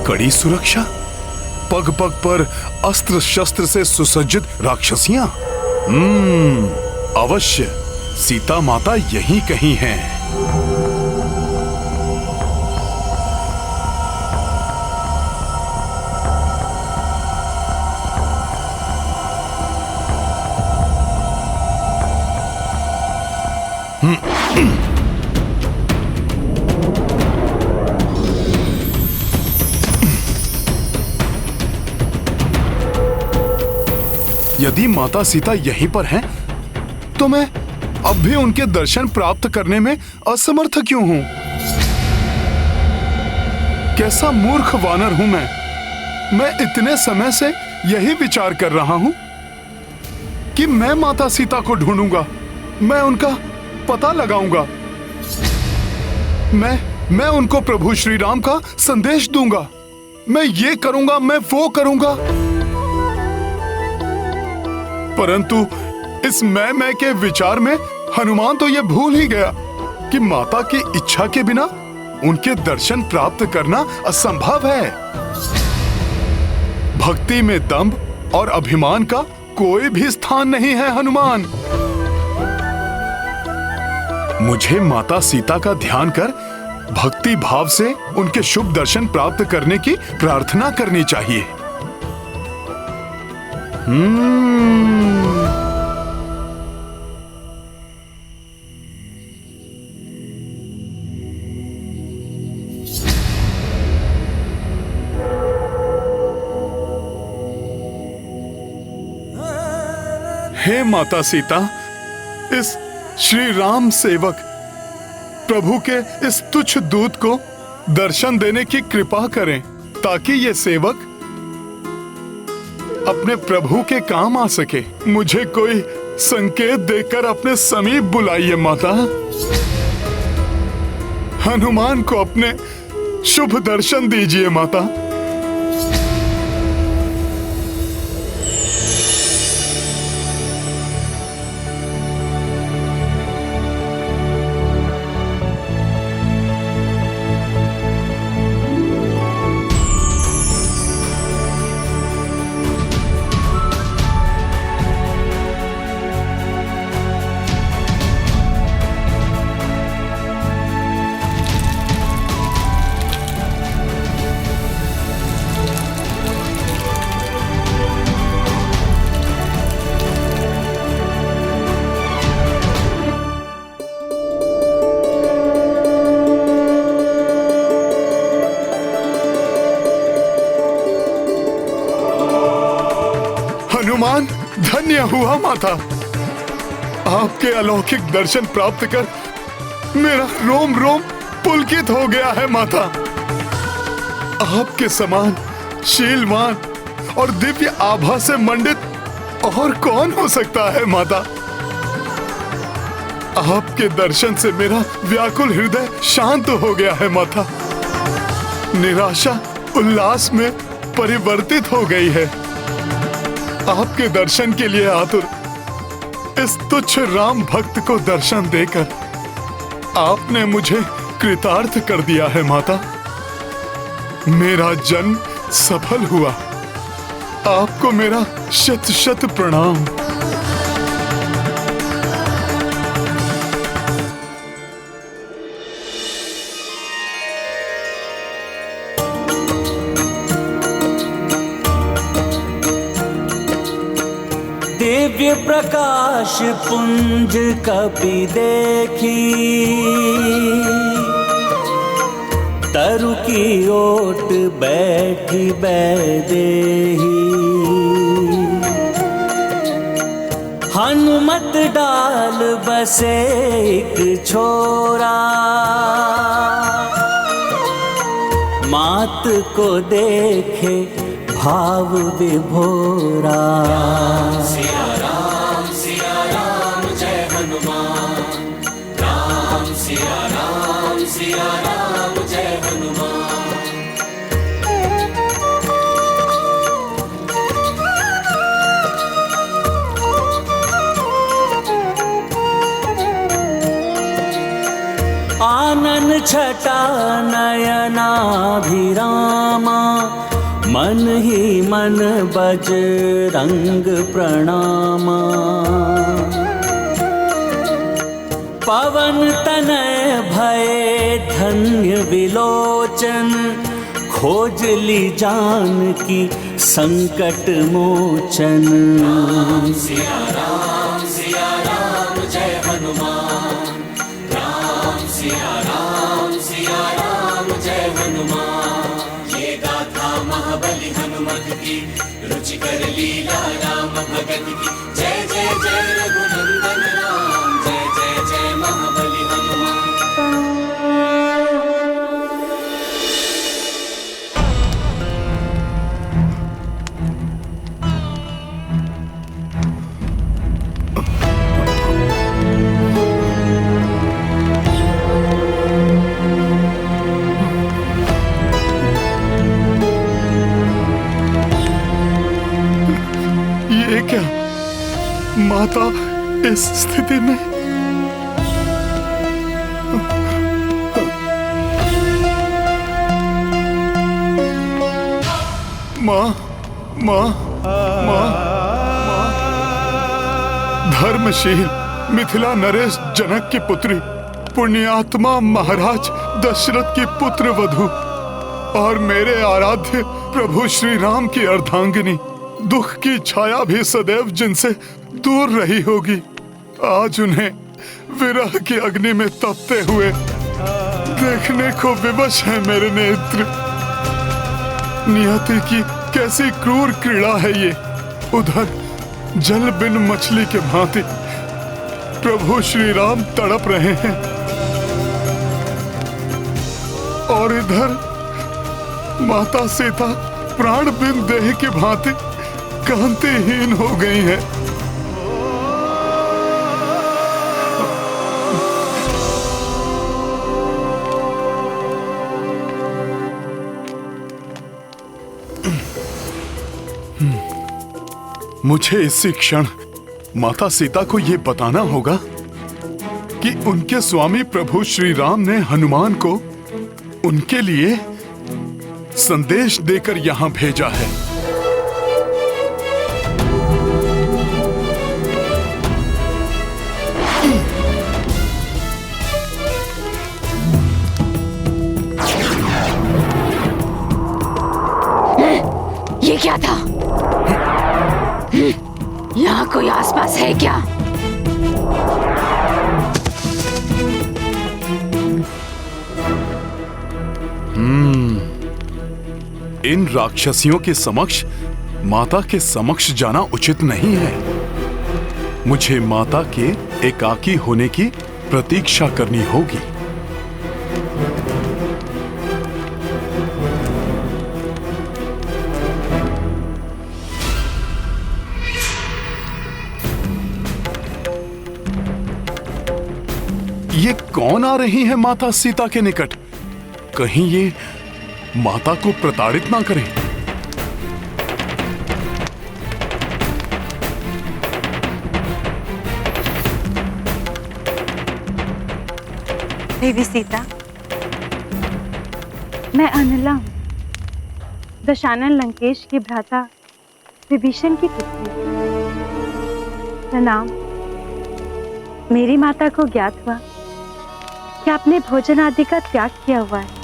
कड़ी सुरक्षा, पग पग पर अस्त्र शस्त्र से सुसज्जित राक्षसियां। अवश्य सीता माता यहीं कहीं हैं। यदि माता सीता यहीं पर हैं, तो मैं अब भी उनके दर्शन प्राप्त करने में असमर्थ क्यों हूं? कैसा मूर्ख वानर हूं मैं इतने समय से यही विचार कर रहा हूं कि मैं माता सीता को ढूंढूंगा, मैं उनका पता लगाऊंगा, मैं उनको प्रभु श्री राम का संदेश दूंगा, मैं ये करूंगा, मैं वो करूंगा। परंतु इस मैं के विचार में हनुमान तो ये भूल ही गया कि माता की इच्छा के बिना उनके दर्शन प्राप्त करना असंभव है। भक्ति में दंभ और अभिमान का कोई भी स्थान नहीं है हनुमान। मुझे माता सीता का ध्यान कर भक्ति भाव से उनके शुभ दर्शन प्राप्त करने की प्रार्थना करनी चाहिए। हे माता सीता, इस श्री राम सेवक प्रभु के इस तुच्छ दूत को दर्शन देने की कृपा करें, ताकि ये सेवक अपने प्रभु के काम आ सके। मुझे कोई संकेत देकर अपने समीप बुलाइए माता। हनुमान को अपने शुभ दर्शन दीजिए माता। हनुमान, धन्य हुआ माता। आपके अलौकिक दर्शन प्राप्त कर मेरा रोम रोम पुलकित हो गया है माता। आपके समान शीलवान और दिव्य आभा से मंडित और कौन हो सकता है माता। आपके दर्शन से मेरा व्याकुल हृदय शांत हो गया है माता। निराशा उल्लास में परिवर्तित हो गई है। आपके दर्शन के लिए आतुर इस तुच्छ राम भक्त को दर्शन देकर आपने मुझे कृतार्थ कर दिया है माता। मेरा जन्म सफल हुआ। आपको मेरा शत शत प्रणाम। दिव्य प्रकाश पुंज कपि देखी, तरु की ओट बैठी बैदेही। हनुमत डाल बसे एक छोरा, मात को देखे भाव विभोरा। सिया राम जय हनुमान। राम सिया राम जय हनुमान। कानन छटा नयनाभिरामा, मन ही मन बजरंग प्रणामा। पवन तनय भय धन्य विलोचन, खोज ली जानकी संकट मोचन। सिया राम जय हनुमान, राम सिया राम जय हनुमान। ये गाथा महाबली हनुमत की, रुचिकर लीला राम भगत की। जय जय जय रघुनंदन राम, जय जय जय महाबली हनुमान। ये क्या, माता इस स्थिति में? माँ, माँ, माँ, धर्मशील मिथिला नरेश जनक की पुत्री, पुण्यात्मा महाराज दशरथ की पुत्र वधु और मेरे आराध्य प्रभु श्री राम की अर्धांगिनी, दुख की छाया भी सदैव जिनसे दूर रही होगी, आज उन्हें विरह की अग्नि में तपते हुए देखने को विवश है मेरे नेत्र। नियति की कैसी क्रूर क्रीड़ा है ये। उधर जल बिन मछली के भांति प्रभु श्री राम तड़प रहे हैं और इधर माता सीता प्राण बिन देह की भांति कांतिहीन हो गई है। मुझे इसी क्षण माता सीता को यह बताना होगा कि उनके स्वामी प्रभु श्री राम ने हनुमान को उनके लिए संदेश देकर यहां भेजा है। ये क्या था? यहाँ कोई आसपास है क्या? इन राक्षसियों के समक्ष माता के समक्ष जाना उचित नहीं है। मुझे माता के एकाकी होने की प्रतीक्षा करनी होगी। ये कौन आ रही है माता सीता के निकट? कहीं ये माता को प्रताड़ित ना करें। देवी सीता, मैं अनिला हूँ, दशानन लंकेश के भ्राता विभीषण की पुत्री। प्रणाम। मेरी माता को ज्ञात हुआ कि आपने भोजन आदि का त्याग किया हुआ है,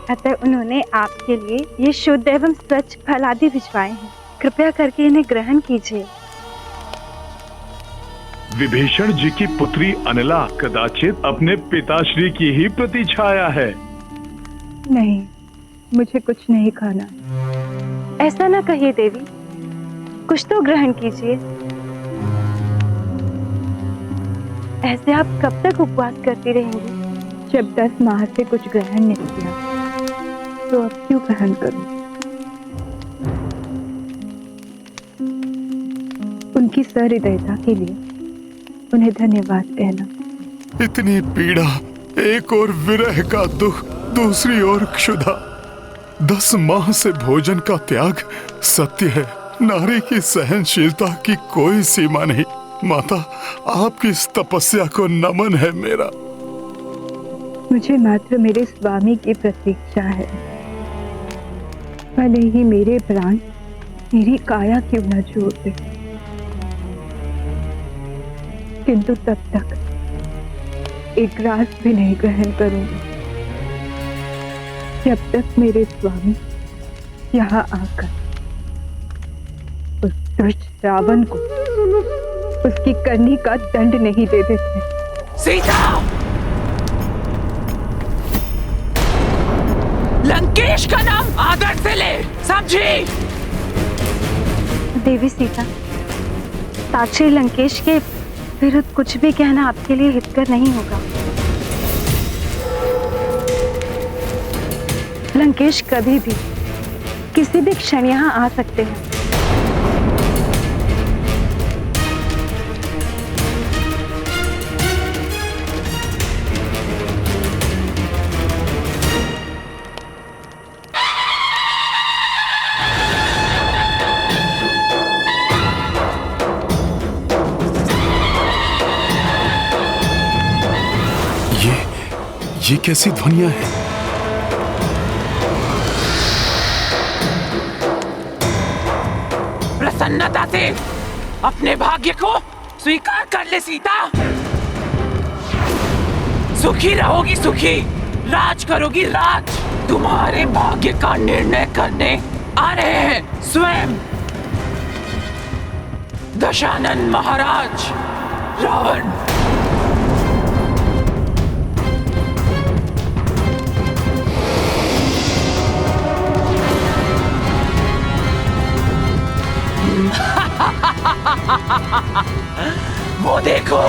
अतः उन्होंने आपके लिए ये शुद्ध एवं स्वच्छ फल आदि भिजवाए हैं। कृपया करके इन्हें ग्रहण कीजिए। विभीषण जी की पुत्री अनिला कदाचित अपने पिताश्री की ही प्रतिछाया है। नहीं, मुझे कुछ नहीं खाना। ऐसा ना कहिए देवी, कुछ तो ग्रहण कीजिए। ऐसे आप कब तक उपवास करती रहेंगी? जब 10 माह से कुछ ग्रहण नहीं किया तो अब क्यों ग्रहण करूं? उनकी सहृदयता के लिए उन्हें धन्यवाद कहना। इतनी पीड़ा, एक और विरह का दुख, दूसरी ओर क्षुधा। 10 माह से भोजन का त्याग। सत्य है, नारी की सहनशीलता की कोई सीमा नहीं। माता, आपकी इस तपस्या को नमन है मेरा। मुझे मात्र मेरे स्वामी की प्रतीक्षा है। भले ही मेरे प्राण मेरी काया क्यों न छोड़ दे, किंतु तब तक एक रास भी नहीं ग्रहण करूंगी जब तक मेरे स्वामी यहाँ आकर उस दुष्ट रावण को उसकी करनी का दंड नहीं दे देते। सीता! लंकेश का नाम आदर से ले, समझी? देवी सीता, साक्षी लंकेश के विरुद्ध कुछ भी कहना आपके लिए हितकर नहीं होगा। लंकेश कभी भी किसी भी क्षण यहाँ आ सकते हैं। ये कैसी ध्वनियां हैं? प्रसन्नता से अपने भाग्य को स्वीकार कर ले सीता। सुखी रहोगी, सुखी राज करोगी राज। तुम्हारे भाग्य का निर्णय करने आ रहे हैं स्वयं दशानन महाराज रावण। वो देखो,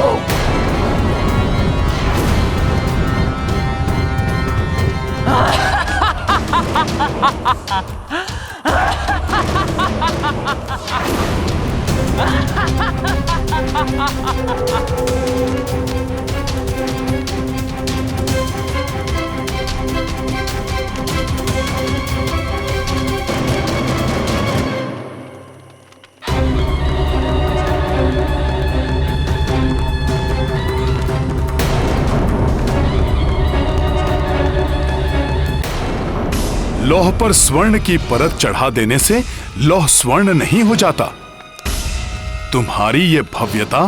लौह पर स्वर्ण की परत चढ़ा देने से लौह स्वर्ण नहीं हो जाता। तुम्हारी ये भव्यता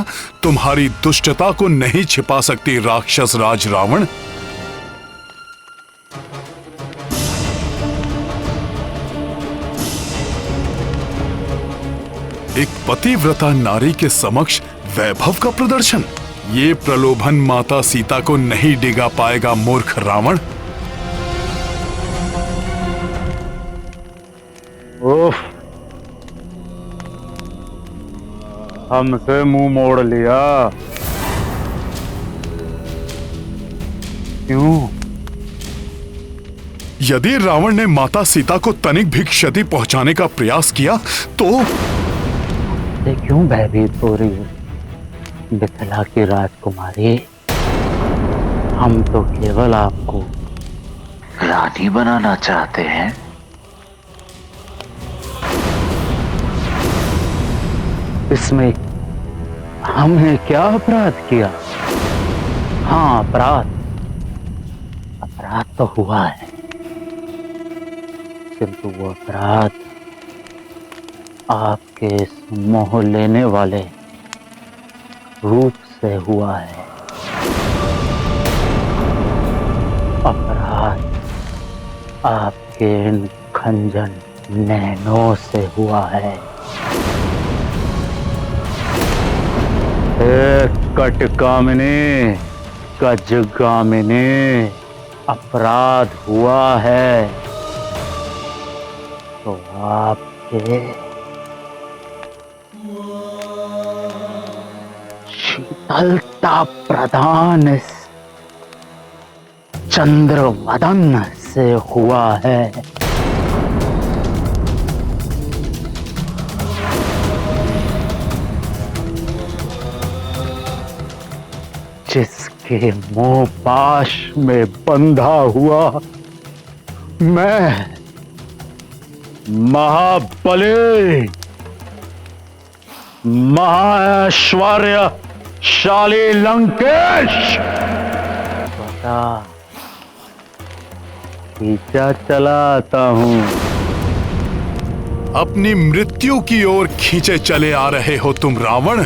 तुम्हारी दुष्टता को नहीं छिपा सकती राक्षस राज रावण। एक पतिव्रता नारी के समक्ष वैभव का प्रदर्शन, ये प्रलोभन माता सीता को नहीं डिगा पाएगा मूर्ख रावण। उफ, हमसे मुंह मोड़ लिया। क्यों? यदि रावण ने माता सीता को तनिक भी क्षति पहुंचाने का प्रयास किया तो क्यों भयभीत हो रही है मिथिला की राजकुमारी? हम तो केवल आपको रानी बनाना चाहते हैं। इसमें हमने क्या अपराध किया? हाँ, अपराध तो हुआ है, किंतु वो अपराध आपके इस मोह लेने वाले रूप से हुआ है। अपराध आपके इन खंजन नैनों से हुआ है। कटकामिनी, गजगामिनी, अपराध हुआ है तो आपके शीतलता प्रदान इस चंद्रवदन से हुआ है। जिसके मोह पाश में बंधा हुआ मैं महाबली महाऐश्वर्यशाली लंकेश, बता पीछा चला आता हूं। अपनी मृत्यु की ओर खींचे चले आ रहे हो तुम रावण।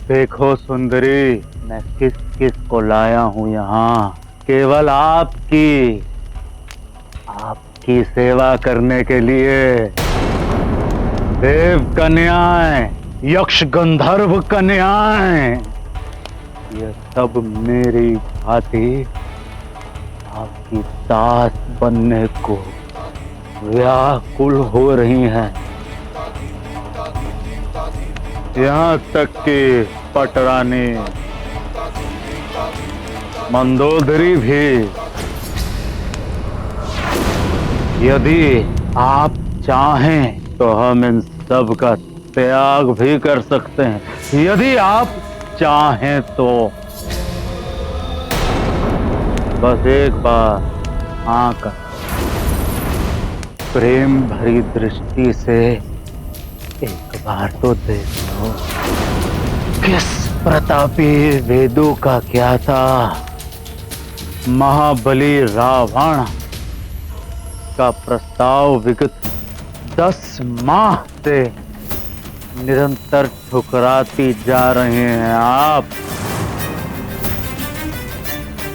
देखो सुंदरी, मैं किस किस को लाया हूं यहाँ, केवल आपकी सेवा करने के लिए। देव कन्याएं, यक्ष गंधर्व कन्याएं, ये सब मेरी भांति आपकी दास बनने को व्याकुल हो रही हैं। यहाँ तक कि पटरानी मंदोदरी भी। यदि आप चाहें तो हम इन सब का त्याग भी कर सकते हैं, यदि आप चाहें तो। बस एक बार आकर प्रेम भरी दृष्टि से एक बार तो देख लो, किस प्रतापी वेदों का क्या था। महाबली रावण का प्रस्ताव विगत 10 माह से निरंतर ठुकराती जा रहे हैं आप,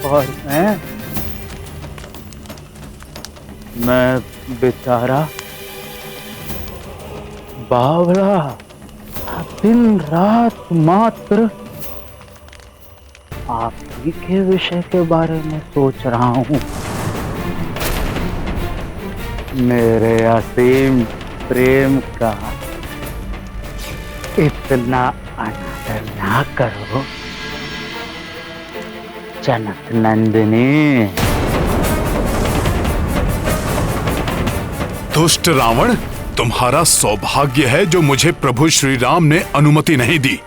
और मैं बेचारा बावला दिन रात मात्र आप ही के विषय के बारे में सोच रहा हूं। मेरे असीम प्रेम का इतना अनादर ना करो जनक नंदिनी। दुष्ट रावण, तुम्हारा सौभाग्य है जो मुझे प्रभु श्री राम ने अनुमति नहीं दी,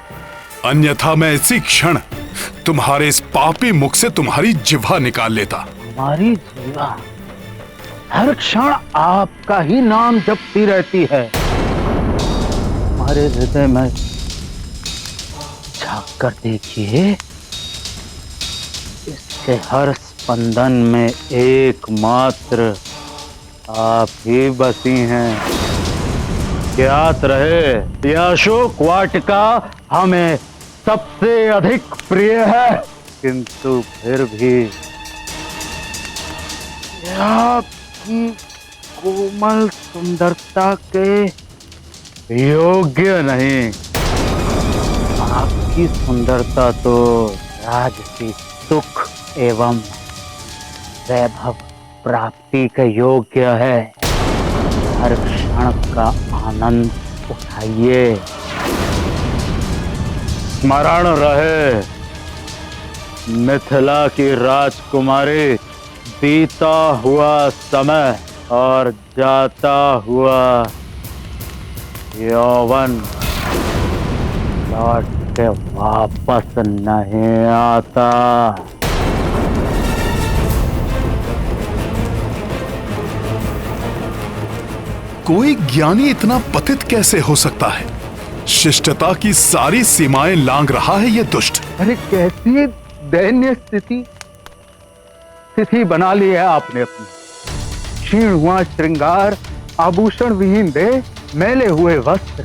अन्यथा मैं इसी क्षण तुम्हारे इस पापी मुख से तुम्हारी जिह्वा निकाल लेता। हमारी जिह्वा हर क्षण आपका ही नाम जपती रहती है। हमारे हृदय में झांक कर देखिए, इसके हर स्पंदन में एकमात्र आप ही बसी हैं। ज्ञात रहे, यह अशोक वाटिका हमें सबसे अधिक प्रिय है, किंतु फिर भी आपकी कोमल सुंदरता के योग्य नहीं। आपकी सुंदरता तो राजसी सुख एवं वैभव प्राप्ति के योग्य है। हर क्षण का आनंद उठाइए। स्मरण रहे, मिथिला की राजकुमारी, बीता हुआ समय और जाता हुआ यौवन लौट के वापस नहीं आता। कोई ज्ञानी इतना पतित कैसे हो सकता है? शिष्टता की सारी सीमाएं लांघ रहा है ये दुष्ट। अरे कैसी दयनीय स्थिति बना ली है आपने अपनी। क्षीण हुआ श्रृंगार, आभूषण विहीन देह, मैले हुए वस्त्र,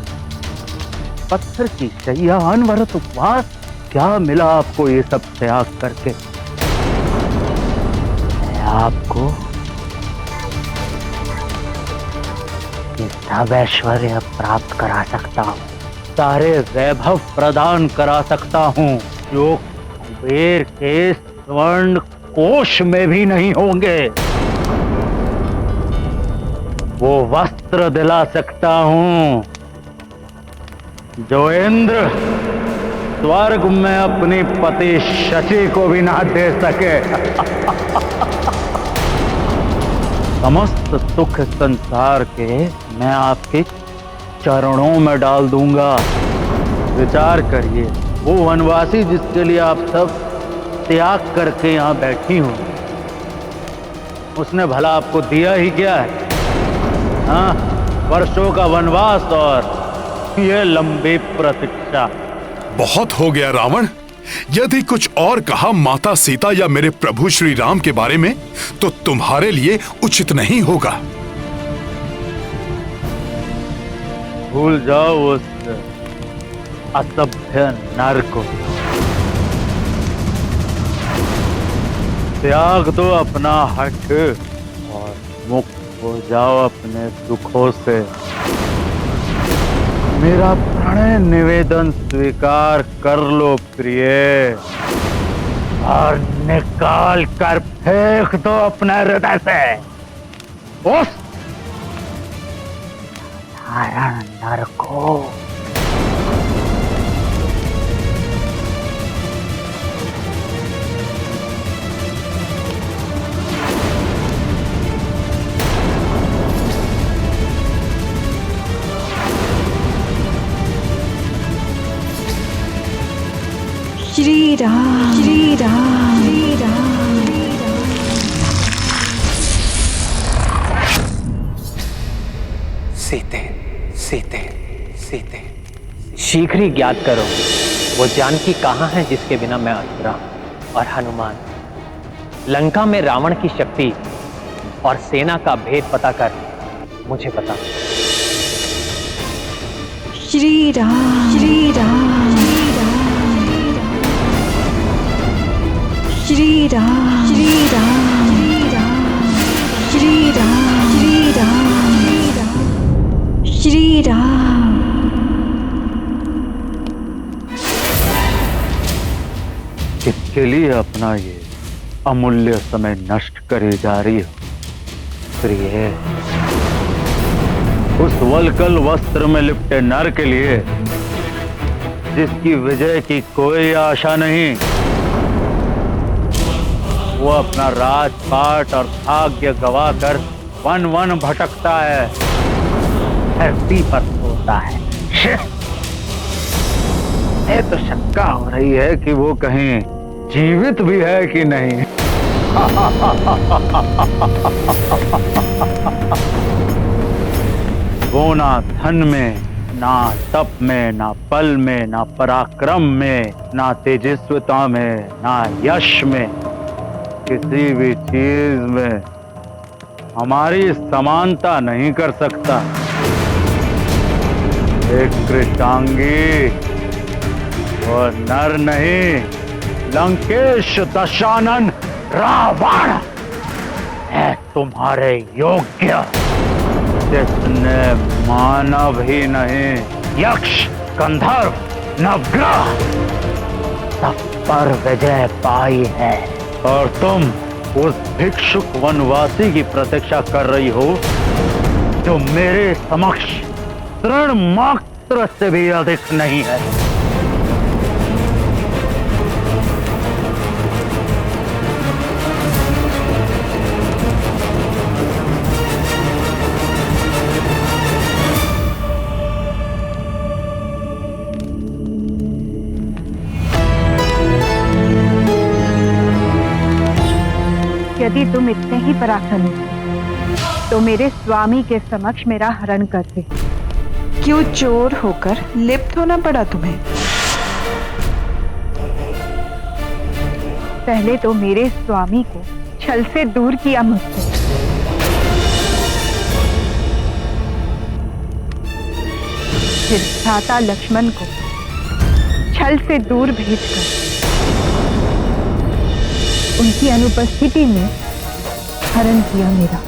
पत्थर की शैया, अनवरत उपवास। क्या मिला आपको ये सब त्याग करके? मैं आपको सब ऐश्वर्य प्राप्त करा सकता हूँ, सारे वैभव प्रदान करा सकता हूँ जो कुबेर के स्वर्ण कोश में भी नहीं होंगे। वो वस्त्र दिला सकता हूँ जो इंद्र स्वर्ग में अपनी पति शची को भी ना दे सके। समस्त सुख संसार के मैं आपके चरणों में डाल दूंगा। विचार करिए, वो वनवासी जिसके लिए आप सब त्याग करके यहाँ बैठी हो, उसने भला आपको दिया ही क्या है? हाँ, वर्षों का वनवास और ये लंबी प्रतीक्षा। बहुत हो गया रावण। यदि कुछ और कहा माता सीता या मेरे प्रभु श्री राम के बारे में तो तुम्हारे लिए उचित नहीं होगा। भूल जाओ उस असभ्य नर को। त्याग दो अपना हक और मुक्त हो जाओ अपने दुखों से। मेरा प्रणय निवेदन स्वीकार कर लो प्रिय, और निकाल कर फेंक दो अपने हृदय से उस नारायण नर को। श्री राम श्री राम श्री राम। सीते सीते सीते, शीघ्र ही ज्ञात करो वो जानकी कहाँ है जिसके बिना मैं अधूरा हूं। और हनुमान, लंका में रावण की शक्ति और सेना का भेद पता कर मुझे बता। श्री राम श्री राम श्री राम श्री राम श्री राम श्री राम श्री राम। किसके लिए अपना ये अमूल्य समय नष्ट करे जा रही हो प्रिय? उस वलकल वस्त्र में लिपटे नर के लिए जिसकी विजय की कोई आशा नहीं। वो अपना राजपाट और भाग्य गवाकर वन वन भटकता है, धरती पर सोता है। ये तो शंका हो रही है कि वो कहीं जीवित भी है कि नहीं। वो ना धन में, ना तप में, ना बल में, ना पराक्रम में, ना तेजस्विता में, ना यश में, किसी भी चीज में हमारी समानता नहीं कर सकता। एक कृतांगी और नर नहीं, लंकेश दशानन रावण है तुम्हारे योग्य, जिसने मानव ही नहीं यक्ष, गंधर्व, नवग्रह सब पर विजय पाई है। और तुम उस भिक्षुक वनवासी की प्रतीक्षा कर रही हो जो मेरे समक्ष तृण मात्र से भी अधिक नहीं है। यदि तुम इतने ही पराक्रमी हो तो मेरे स्वामी के समक्ष मेरा हरण करते। क्यों चोर होकर लिप्त होना पड़ा तुम्हें? पहले तो मेरे स्वामी को छल से दूर किया मुझसे, फिर भ्राता लक्ष्मण को छल से दूर भेजकर उनकी अनुपस्थिति में हरण किया मेरा।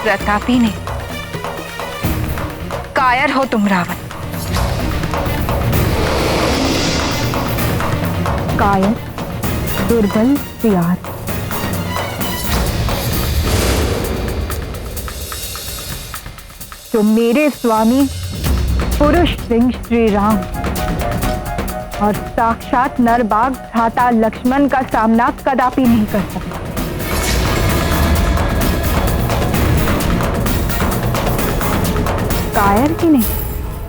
प्रतापी ने, कायर हो तुम रावण। कायर, दुर्बल, सियार। तो मेरे स्वामी पुरुष सिंह श्री राम और साक्षात नरबाग भ्राता लक्ष्मण का सामना कदापि नहीं कर सकता। कायर ही नहीं,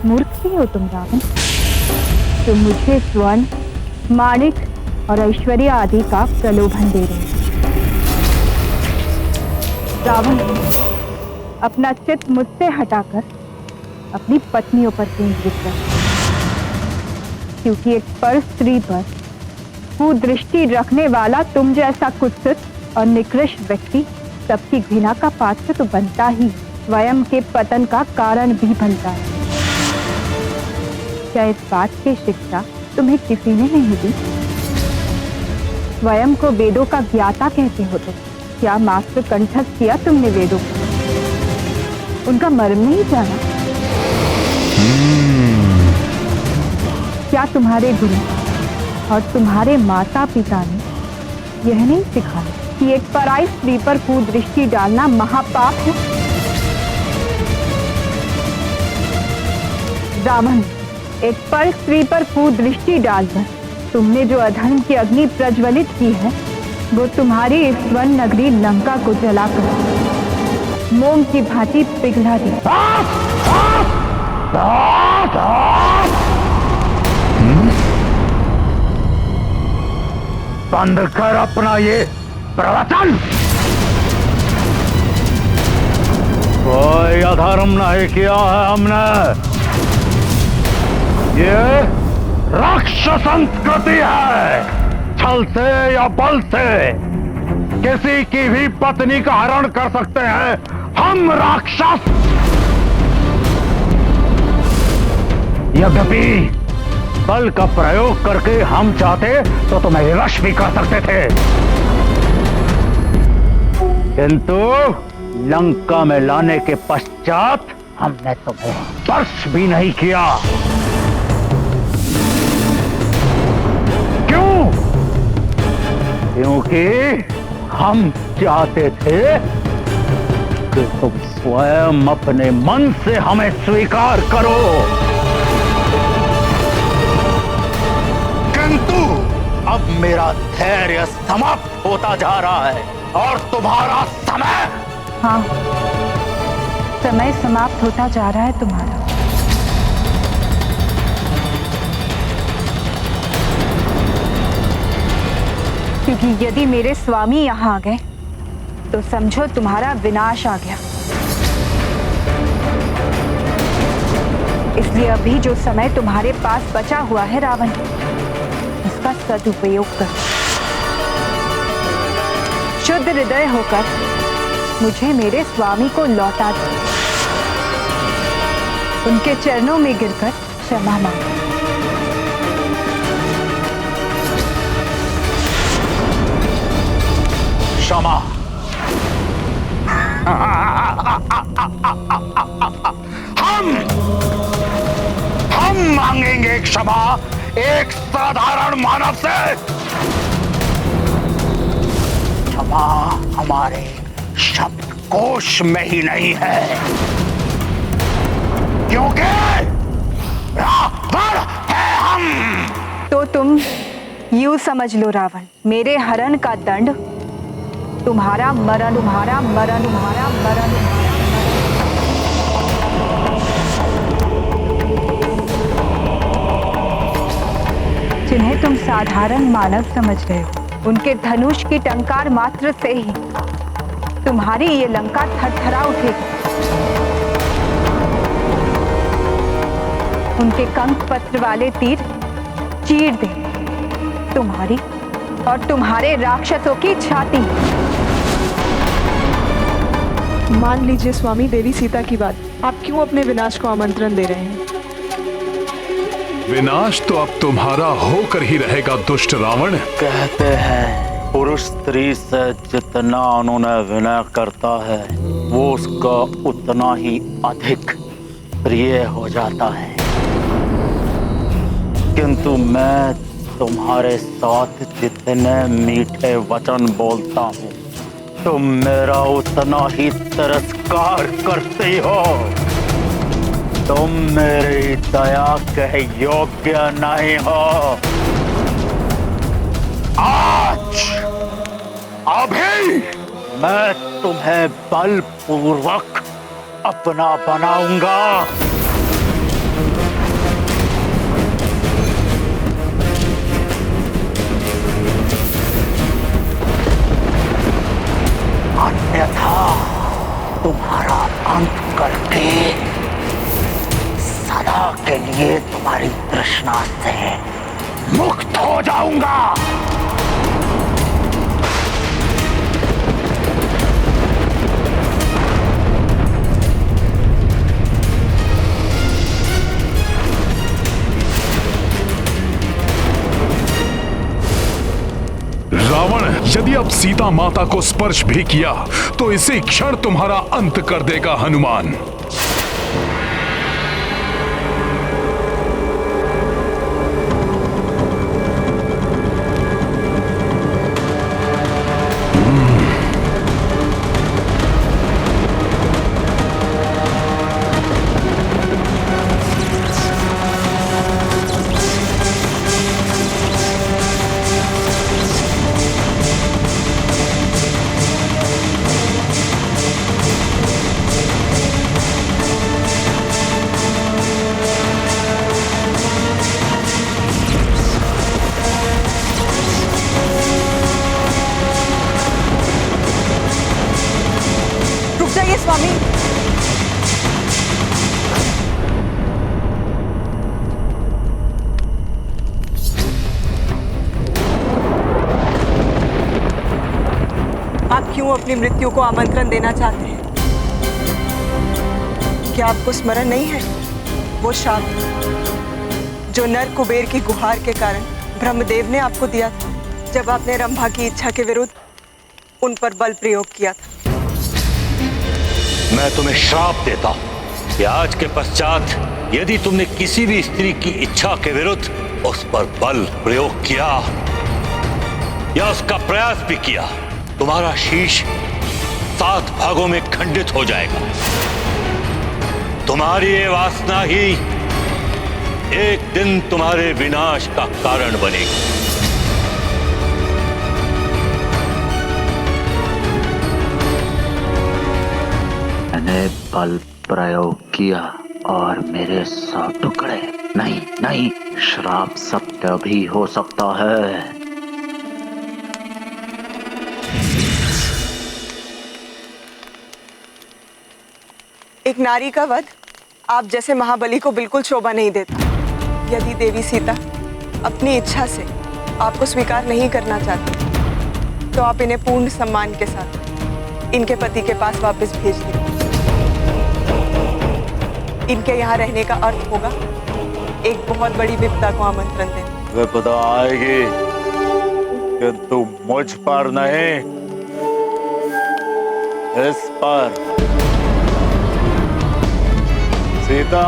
मूर्ख ही हो तुम रावण। जो मुझे स्वर्ण, माणिक और ऐश्वर्य आदि का प्रलोभन दे रहे हैं। रावण, अपना चित्त मुझसे हटाकर अपनी पत्नियों पर केंद्रित कर, क्योंकि एक पर स्त्री पर कुदृष्टि रखने वाला तुम जैसा कुत्सित और निकृष्ट व्यक्ति सबकी घृणा का पात्र तो बनता ही, स्वयं के पतन का कारण भी बनता है। क्या इस बात की शिक्षा तुम्हें किसी ने नहीं दी? स्वयं को वेदों का ज्ञाता कहते हो तुम। क्या मात्र कंठस्थ किया तुमने वेदों को? उनका मर्म नहीं जाना? क्या तुम्हारे गुरु और तुम्हारे माता पिता ने यह नहीं सिखाया कि एक पराई स्त्री पर कुदृष्टि डालना महापाप है? रावण, एक पर स्त्री पर कुदृष्टि डालकर तुमने जो अधर्म की अग्नि प्रज्वलित की है, वो तुम्हारी इस स्वर्ण नगरी लंका को जलाकर मोम की भांति पिघला दी। बंद कर अपना ये प्रवचन। कोई अधर्म नहीं किया है हमने। ये राक्षस संस्कृति है। छल से या बल से किसी की भी पत्नी का हरण कर सकते हैं हम राक्षस। यद्यपि बल का प्रयोग करके हम चाहते तो तुम्हें विवश भी कर सकते थे, किंतु लंका में लाने के पश्चात हमने तुम्हें स्पर्श भी नहीं किया। क्यों? क्योंकि हम चाहते थे कि तुम स्वयं अपने मन से हमें स्वीकार करो, किंतु अब मेरा धैर्य समाप्त होता जा रहा है और तुम्हारा समय। हाँ, समय समाप्त होता जा रहा है तुम्हारा। क्योंकि यदि मेरे स्वामी यहाँ आ गए तो समझो तुम्हारा विनाश आ गया। इसलिए अभी जो समय तुम्हारे पास बचा हुआ है रावण, उसका सदुपयोग कर। शुद्ध हृदय होकर मुझे मेरे स्वामी को लौटा दो। उनके चरणों में गिरकर क्षमा मांगो। क्षमा? हम मांगेंगे क्षमा एक साधारण मानव से? क्षमा हमारे शब्दकोश में ही नहीं है, क्योंकि रावण है हम। तो तुम यूं समझ लो रावण, मेरे हरण का दंड तुम्हारा मरण, तुम्हारा मरण, तुम्हारा मरण। जिन्हें तुम साधारण मानव समझ रहे हो, उनके धनुष की टंकार मात्र से ही तुम्हारी ये लंका थरथरा उठेगी। उनके कंक पत्र वाले तीर चीर दे तुम्हारी और तुम्हारे राक्षसों की छाती। मान लीजिए स्वामी, देवी सीता की बात, आप क्यों अपने विनाश को आमंत्रण दे रहे हैं? विनाश तो अब तुम्हारा होकर ही रहेगा दुष्ट रावण। कहते हैं पुरुष स्त्री से जितना उन्होंने विनय करता है वो उसका उतना ही अधिक प्रिय हो जाता है, किंतु मैं तुम्हारे साथ जितने मीठे वचन बोलता हूँ तुम मेरा उतना ही तिरस्कार करती हो। तुम मेरी दया के योग्य नहीं हो। आज अभी मैं तुम्हें बलपूर्वक अपना बनाऊंगा। सदा के लिए तुम्हारी तृष्णा से मुक्त हो जाऊंगा। रावण यदि अब सीता माता को स्पर्श भी किया तो इसी क्षण तुम्हारा अंत कर देगा हनुमान। स्वामी, आप क्यों अपनी मृत्यु को आमंत्रण देना चाहते हैं? क्या आपको स्मरण नहीं है वो शाप जो नर कुबेर की गुहार के कारण ब्रह्मदेव ने आपको दिया था, जब आपने रंभा की इच्छा के विरुद्ध उन पर बल प्रयोग किया था? मैं तुम्हें श्राप देता हूं कि आज के पश्चात यदि तुमने किसी भी स्त्री की इच्छा के विरुद्ध उस पर बल प्रयोग किया या उसका प्रयास भी किया, तुम्हारा शीश 7 भागों में खंडित हो जाएगा। तुम्हारी ये वासना ही एक दिन तुम्हारे विनाश का कारण बनेगी। मैंने बल प्रयोग किया और मेरे 100 टुकड़े नहीं नहीं, श्राप सत्य भी हो सकता है। एक नारी का वध आप जैसे महाबली को बिल्कुल शोभा नहीं देता। यदि देवी सीता अपनी इच्छा से आपको स्वीकार नहीं करना चाहती तो आप इन्हें पूर्ण सम्मान के साथ इनके पति के पास वापस भेज दें। इनके यहाँ रहने का अर्थ होगा एक बहुत बड़ी विपदा को आमंत्रण देना। विपदा आएगी किंतु मुझ पर नहीं, इस पर। सीता,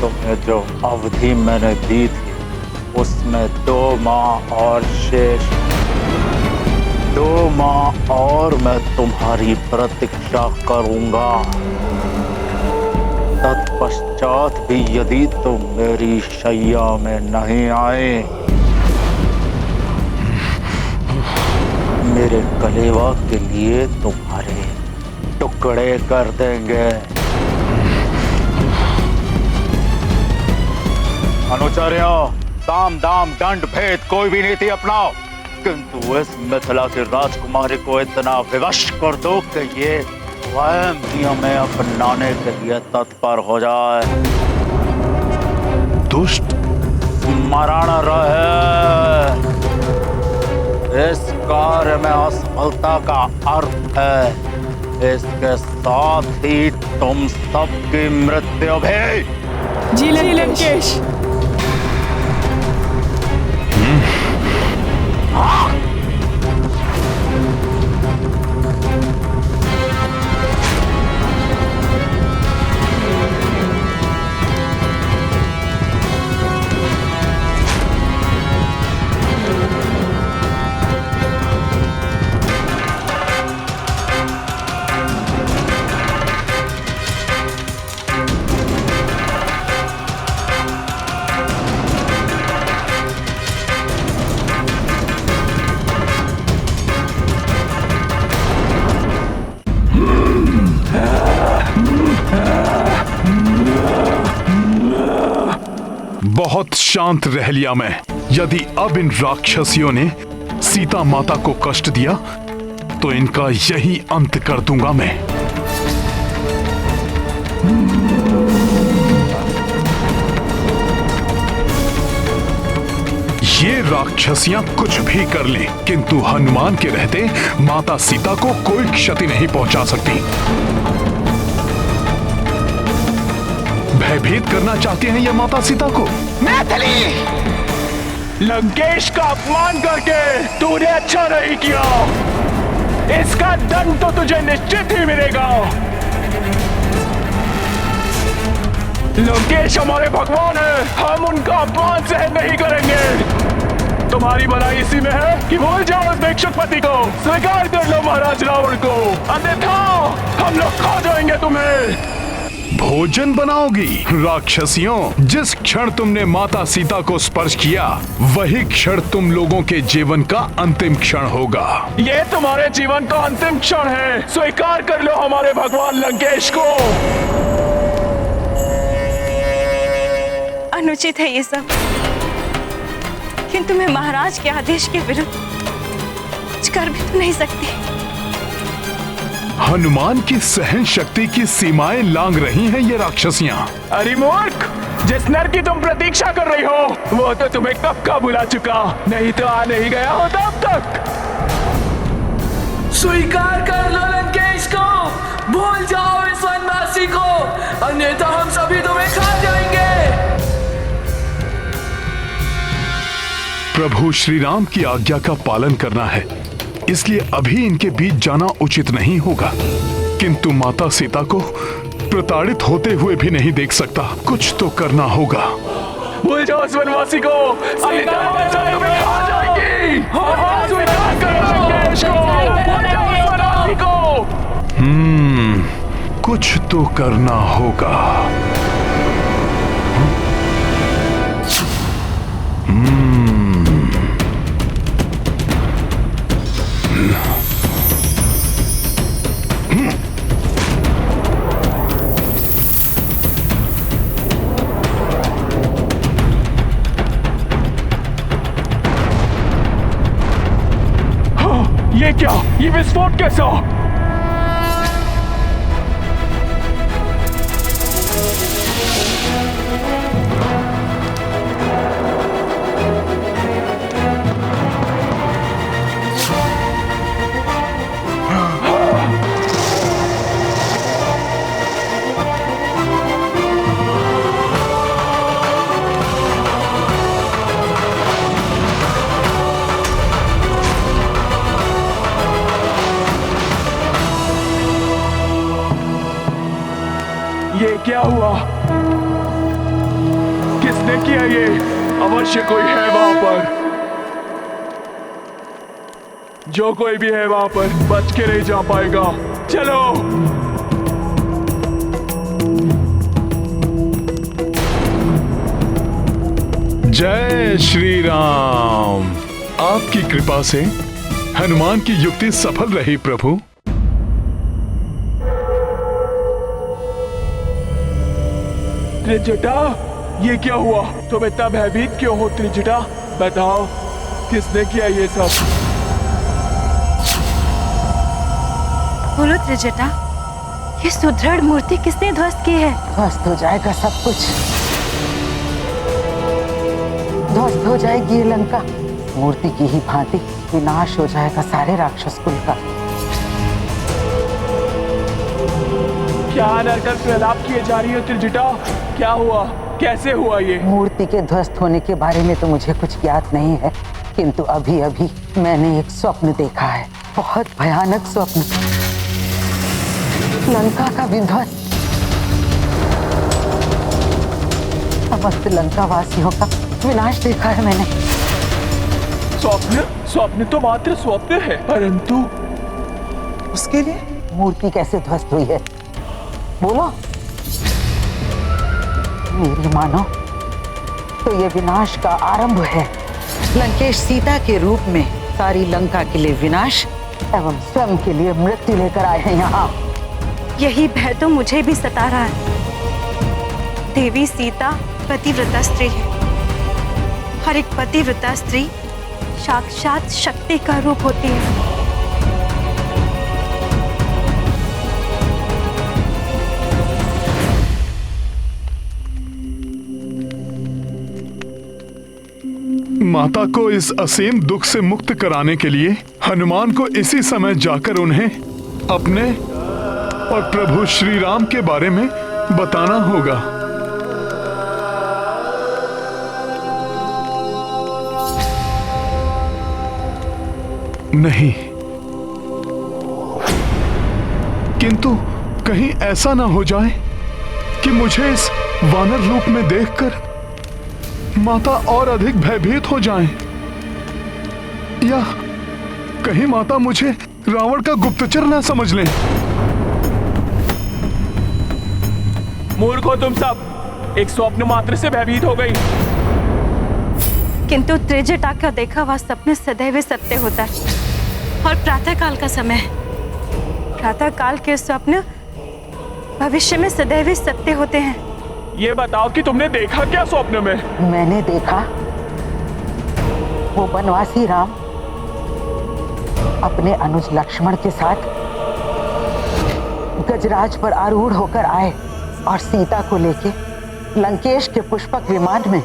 तुम्हें जो अवधि मैंने दी थी उसमें 2 माह और शेष, 2 माह और मैं तुम्हारी प्रतीक्षा करूंगा। तत्पश्चात भी यदि तुम मेरी शैया में नहीं आए, मेरे कलेवा के लिए तुम्हारे टुकड़े कर देंगे। अनुचर्यों, साम दाम दंड भेद कोई भी नीति अपनाओ, किंतु इस मिथिला की राजकुमारी को इतना विवश कर दो कि ये स्वयं ही हमें अपनाने के लिए तत्पर हो जाए। दुष्ट स्मरण रहे, इस कार्य में असफलता का अर्थ है इसके साथ ही तुम सबकी मृत्यु भी। जी लंकेश। बहुत शांत रह लिया मैं। यदि अब इन राक्षसियों ने सीता माता को कष्ट दिया तो इनका यही अंत कर दूंगा मैं। राक्षसियां कुछ भी कर लें, किंतु हनुमान के रहते माता सीता को कोई क्षति नहीं पहुंचा सकती। भयभीत करना चाहती हैं ये माता सीता को। मैथिली, लंकेश का अपमान करके तूने अच्छा नहीं किया। इसका दंड तो तुझे निश्चित ही मिलेगा। लंकेश हमारे भगवान है, हम उनका अपमान सहन नहीं करेंगे। तुम्हारी भलाई इसी में है कि भूल जाओ उस भिक्षुकपति को, स्वीकार कर लो महाराज रावण को, अन्यथा हम लोग खा जाएंगे तुम्हें। भोजन बनाओगी? राक्षसियों, जिस क्षण तुमने माता सीता को स्पर्श किया वही क्षण तुम लोगों के जीवन का अंतिम क्षण होगा। ये तुम्हारे जीवन का अंतिम क्षण है, स्वीकार कर लो हमारे भगवान लंकेश को। अनुचित है ये सब, किंतु मैं महाराज के आदेश के विरुद्ध कुछ कर भी तो नहीं सकती। हनुमान की सहन शक्ति की सीमाएं लांघ रही हैं ये राक्षसियां। अरे मूर्ख, जिस नर की तुम प्रतीक्षा कर रही हो वो तो तुम्हें कब का बुला चुका, नहीं तो आ नहीं गया होता अब तक। स्वीकार कर लो लंकेश को, भूल जाओ इस वनवासी को, अन्यथा हम सभी तुम्हें खा जाएंगे। प्रभु श्री राम की आज्ञा का पालन करना है, इसलिए अभी इनके बीच जाना उचित नहीं होगा, किंतु माता सीता को प्रताड़ित होते हुए भी नहीं देख सकता। कुछ तो करना होगा। भूल जाओ इस वनवासी को, अन्यथा हम सब तुम्हें खा जाएंगे। स्वीकार करो लंकेश को, भूल जाओ इस वनवासी को। कुछ तो करना होगा। ये क्या? ये विस्फोट कैसा? ये क्या हुआ? किसने किया ये? अवश्य कोई है वहां पर। जो कोई भी है वहां पर बच के नहीं जा पाएगा। चलो। जय श्री राम। आपकी कृपा से हनुमान की युक्ति सफल रही प्रभु। त्रिजटा, ये क्या हुआ? तुम इतना भयभीत क्यों हो त्रिजटा? बताओ, किसने किया ये सब? बोलो त्रिजटा, ये सुदृढ़ मूर्ति किसने ध्वस्त की है? ध्वस्त हो जाएगा सब कुछ, ध्वस्त हो जाएगी ये लंका। मूर्ति की ही भांति विनाश हो जाएगा सारे राक्षस कुल का। क्या नरकल प्रलाप किए जा रही हो त्रिजटा? क्या हुआ? कैसे हुआ ये? मूर्ति के ध्वस्त होने के बारे में तो मुझे कुछ ज्ञात नहीं है, किंतु अभी अभी मैंने एक स्वप्न देखा है, बहुत भयानक स्वप्न। लंका का विध्वंस, समस्त लंका वासियों का विनाश देखा है मैंने। स्वप्न? स्वप्न तो मात्र स्वप्न है, परंतु उसके लिए मूर्ति कैसे ध्वस्त हुई है? बोलो। मेरी मानो तो ये विनाश का आरंभ है। लंकेश सीता के रूप में सारी लंका के लिए विनाश एवं स्वयं के लिए मृत्यु लेकर आए हैं यहाँ। यही भय तो मुझे भी सता रहा है। देवी सीता पतिव्रता स्त्री है, हर एक पतिव्रता स्त्री साक्षात शक्ति का रूप होती है। माता को इस असीम दुख से मुक्त कराने के लिए हनुमान को इसी समय जाकर उन्हें अपने और प्रभु श्री राम के बारे में बताना होगा। नहीं, किंतु कहीं ऐसा ना हो जाए कि मुझे इस वानर रूप में देखकर माता और अधिक भयभीत हो जाएं, या कहीं माता मुझे रावण का गुप्तचर ना समझ लें। मूर्ख हो तुम सब, एक स्वप्न मात्र से भयभीत हो गई। किंतु त्रिजटा का देखा हुआ सपने सदैव सत्य होता है और प्रातःकाल का समय, प्रातःकाल के स्वप्न भविष्य में सदैव सत्य होते हैं। ये बताओ कि तुमने देखा क्या स्वप्न में? मैंने देखा वो वनवासी राम अपने अनुज लक्ष्मण के साथ गजराज पर आरूढ़ होकर आए और सीता को लेके लंकेश के पुष्पक विमान में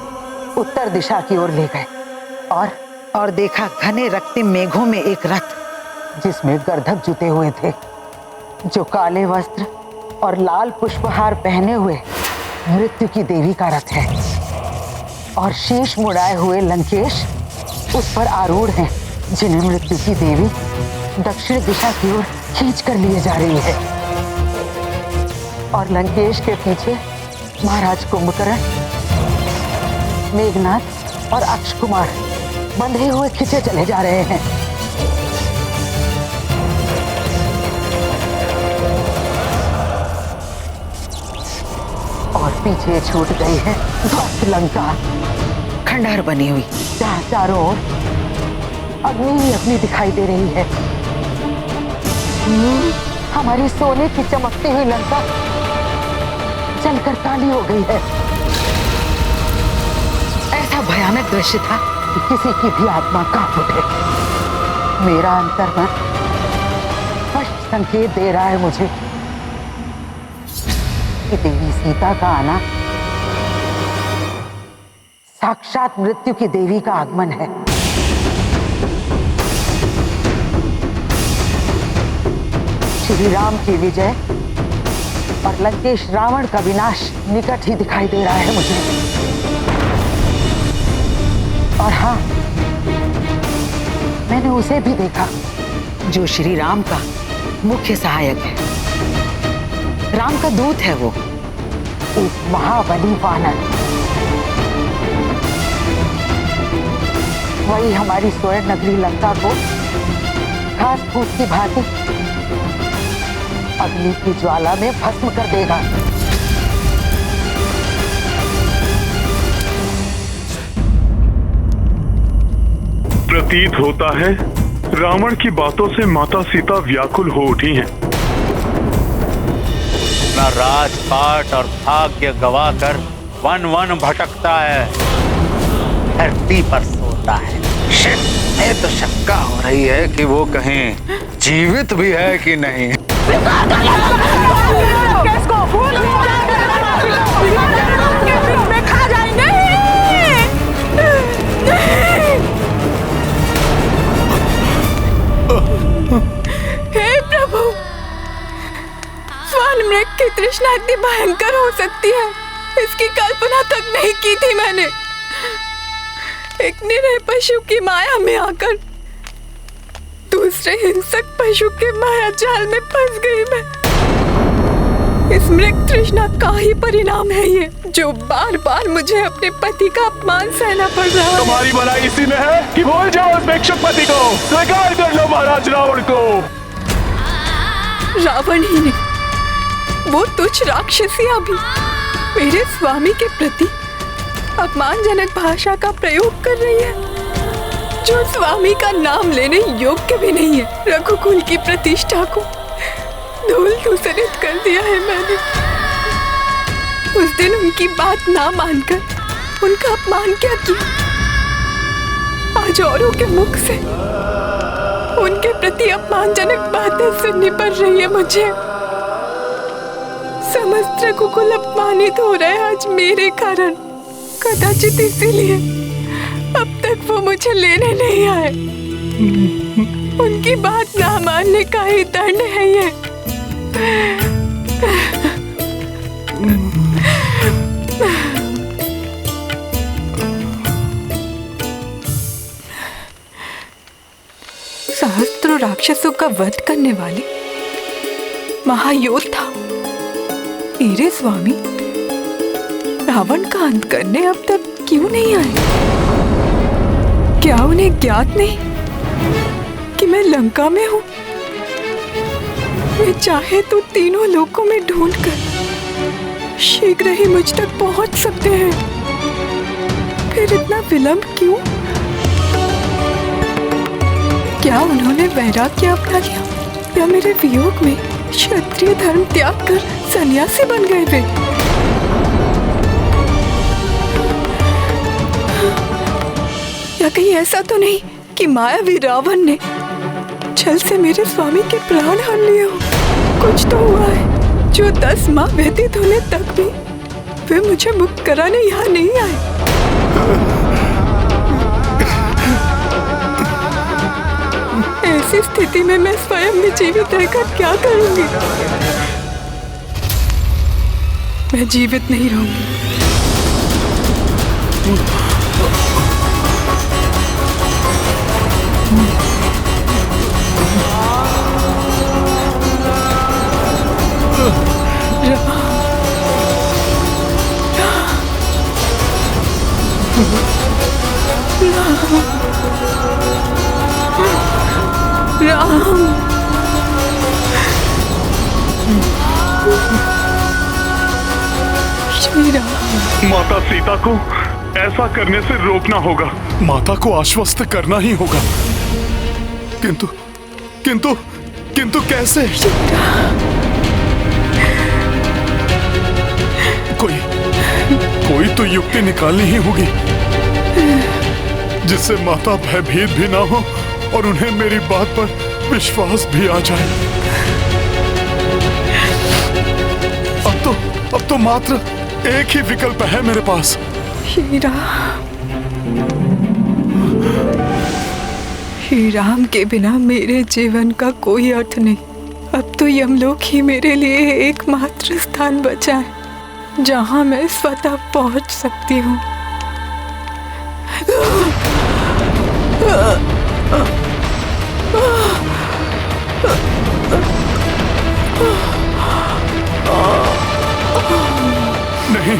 उत्तर दिशा की ओर ले गए और देखा घने रक्तिम मेघों में एक रथ जिसमें गर्दभ जुटे हुए थे, जो काले वस्त्र और लाल पुष्पहार पहने हुए मृत्यु की देवी का रथ है, और शीश मुड़ाए हुए लंकेश उस पर आरूढ़ हैं, जिन्हें मृत्यु की देवी दक्षिण दिशा की ओर खींच कर लिए जा रही है। और लंकेश के पीछे महाराज कुंभकर्ण, मेघनाथ और अक्षकुमार बंधे हुए खींचे चले जा रहे हैं। और पीछे छूट गई है ध्वस्त लंका, खंडहर बनी हुई, जहाँ चारों ओर अग्नि ही अग्नि दिखाई दे रही है। हमारी सोने की चमकती हुई लंका जलकर काली हो गई है। ऐसा भयानक दृश्य था कि किसी की भी आत्मा कांप उठे। मेरा अंतर्मन स्पष्ट संकेत दे रहा है मुझे कि देवी सीता का आना साक्षात मृत्यु की देवी का आगमन है। श्री राम की विजय और लंकेश रावण का विनाश निकट ही दिखाई दे रहा है मुझे। और हाँ, मैंने उसे भी देखा जो श्री राम का मुख्य सहायक है। राम का दूत है वो, एक महाबली वानर। वही हमारी स्वर्ण नगरी लंका को घास फूस की भांति अग्नि की ज्वाला में भस्म कर देगा। प्रतीत होता है रावण की बातों से माता सीता व्याकुल हो उठी हैं। अपना राजपाट और भाग्य गवाकर वन वन भटकता है, धरती पर सोता है। मुझे तो शंका हो रही है कि वो कहीं जीवित भी है कि नहीं। खा जाएंगे। हे प्रभु, वन मृग की तृष्णा इतनी भयंकर हो सकती है, इसकी कल्पना तक नहीं की थी मैंने। एक निरीह पशु की माया में आकर दूसरे हिंसक पशु के माया जाल में फंस गई मैं। इस मृग तृष्णा का ही परिणाम है ये, जो बार बार मुझे अपने पति का अपमान सहना पड़ रहा है। तुम्हारी भलाई इसी में है कि भूल जाओ उस भिक्षुक पति को, स्वीकार कर लो महाराज रावण को। रावण ही नहीं, वो तुच्छ राक्षसियां भी मेरे स्वामी के प्रति अपमानजनक भाषा का प्रयोग कर रही है, जो स्वामी का नाम लेने योग्य भी नहीं है। रघुकुल की प्रतिष्ठा को धूल धूसरित कर दिया है मैंने। उस दिन उनकी बात ना मानकर उनका अपमान क्या किया, आज औरों के मुख से उनके प्रति अपमानजनक बातें सुननी पड़ रही है मुझे। समस्त रघुकुल अपमानित हो रहे हैं आज मेरे कारण। कदाचित इसीलिए अब तक वो मुझे लेने नहीं आए। उनकी बात ना मानने का ही दंड है ये। सहस्त्रों राक्षसों का वध करने वाले महायोद्धा मेरे स्वामी रावण का अंत करने अब तक क्यों नहीं आए? क्या उन्हें ज्ञात नहीं कि मैं लंका में हूँ? वे चाहे तो तीनों लोकों में ढूंढकर शीघ्र ही मुझ तक पहुंच सकते हैं। फिर इतना विलंब क्यों? क्या उन्होंने वैराग्य अपना लिया या मेरे वियोग में क्षत्रिय धर्म त्याग कर सन्यासी बन गए वे? या कहीं ऐसा तो नहीं कि मायावी रावण ने छल से मेरे स्वामी के प्राण हर लिए हो? कुछ तो हुआ है जो 10 माह व्यतीत होने तक भी वे मुझे मुक्त कराने यहाँ नहीं आए। ऐसी स्थिति में मैं स्वयं भी जीवित रहकर क्या करूंगी? मैं जीवित नहीं रहूंगी। श्री राम। माता सीता को ऐसा करने से रोकना होगा। माता को आश्वस्त करना ही होगा। किंतु किंतु किंतु कैसे? कोई तो युक्ति निकालनी ही होगी जिससे माता भयभीत भी ना हो और उन्हें मेरी बात पर विश्वास भी आ जाए। अब तो मात्र एक ही विकल्प है मेरे पास। श्री राम के बिना मेरे जीवन का कोई अर्थ नहीं। अब तो यमलोक ही मेरे लिए एकमात्र स्थान बचा है जहां मैं स्वतः पहुंच सकती हूँ। नहीं,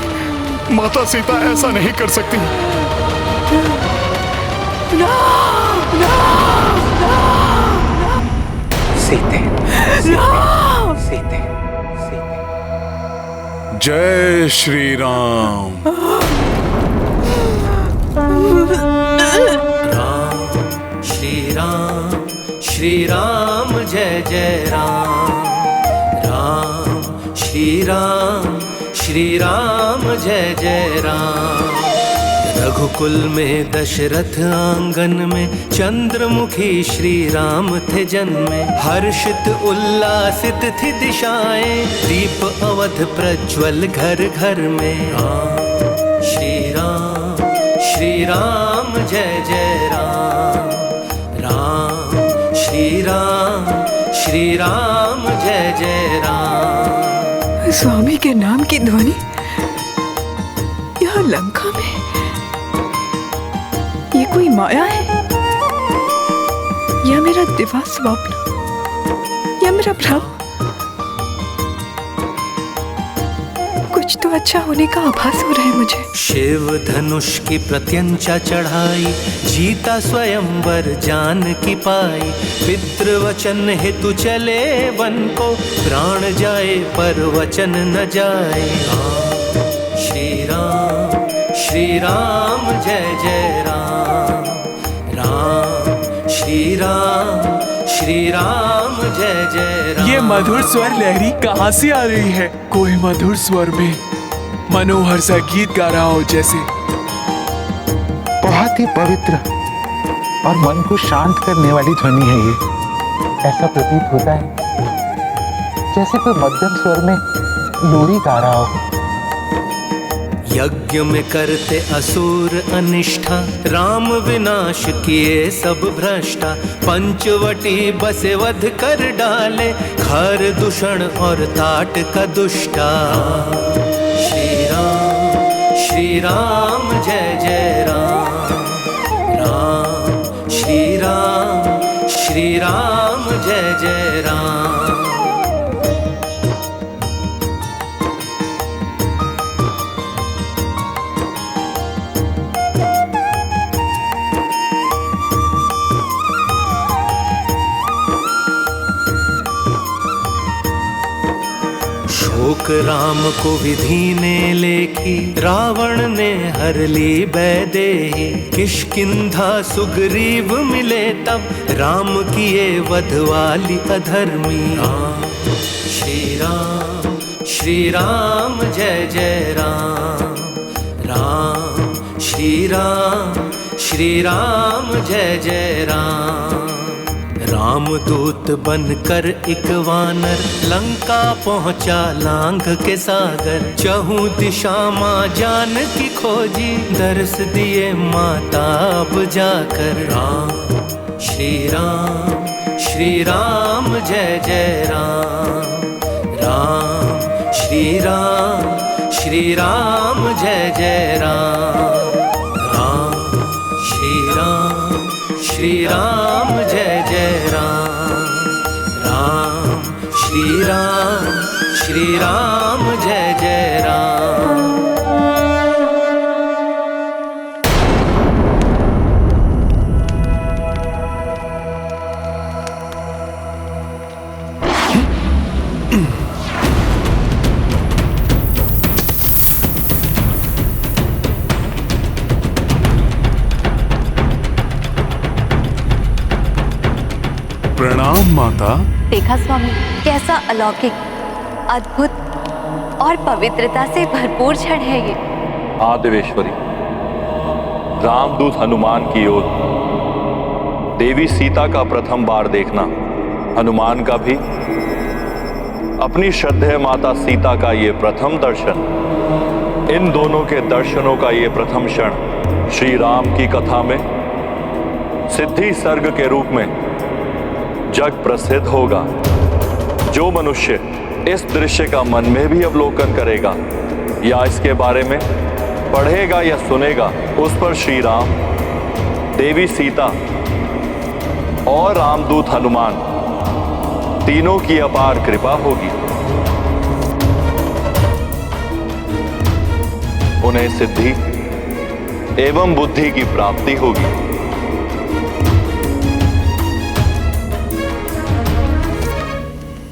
माता सीता ऐसा नहीं कर सकती। सीते, सीते, जय श्री राम। राम श्री राम, श्री राम जय जय राम। राम श्री राम, श्री राम जय जय राम। रघुकुल में दशरथ आंगन में चंद्रमुखी श्री राम थे जन्मे। हर्षित उल्लासित थी दिशाएं, दीप अवध प्रज्वल घर घर में। राम श्री राम, श्री राम जय जय राम। राम श्री राम, श्री राम जय जय राम। स्वामी के नाम की ध्वनि यहाँ लंका में, ये कोई माया है या मेरा दिवा स्वप्न या मेरा भ्रम? कुछ तो अच्छा होने का आभास हो रहा है मुझे। शिव धनुष की प्रत्यंचा चढ़ाई, जीता स्वयंवर जान की पाई। पितृवचन हेतु चले वन को, प्राण जाए पर वचन न जाए। राम श्री राम, श्री राम जय जय राम। राम श्री राम, श्री राम जय जय राम। ये मधुर स्वर लहरी कहाँ से आ रही है? कोई मधुर स्वर में मनोहर सा गीत गा रहा हो जैसे। बहुत ही पवित्र और मन को शांत करने वाली ध्वनि है ये। ऐसा प्रतीत होता है जैसे कोई मध्यम स्वर में लोरी गा रहा हो। यज्ञ में करते असुर अनिष्ठा, राम विनाश किए सब भ्रष्टा। पंचवटी बसे वध कर डाले, खर दूषण और ताट का दुष्टा। श्री राम जय जय राम, राम श्री राम जय जय राम। शोक राम को विधि ने लेखी, रावण ने हर ली बैदेही। किष्किंधा सुग्रीव मिले तब, राम किए वध वाली अधर्मी। श्री राम जय जय राम, राम श्री राम जय जय राम। रामदूत बनकर एक वानर, लंका पहुंचा लांघ के सागर। चहु दिशा माँ जानकी खोजी, दर्श दिए माता अब जाकर। श्री राम जय जय राम, राम श्री राम जय जय राम। राम श्री राम जय जय राम, राम श्री राम जय जय राम। प्रणाम माता। देखा स्वामी, कैसा अलौकिक, अद्भुत और पवित्रता से भरपूर क्षण है ये। हाँ देवेश्वरी, रामदूत हनुमान की ओर देवी सीता का प्रथम बार देखना, हनुमान का भी अपनी श्रद्धेय माता सीता का ये प्रथम दर्शन, इन दोनों के दर्शनों का ये प्रथम क्षण श्री राम की कथा में सिद्धि सर्ग के रूप में जग प्रसिद्ध होगा। जो मनुष्य इस दृश्य का मन में भी अवलोकन करेगा या इसके बारे में पढ़ेगा या सुनेगा, उस पर श्री राम, देवी सीता और रामदूत हनुमान तीनों की अपार कृपा होगी। उन्हें सिद्धि एवं बुद्धि की प्राप्ति होगी।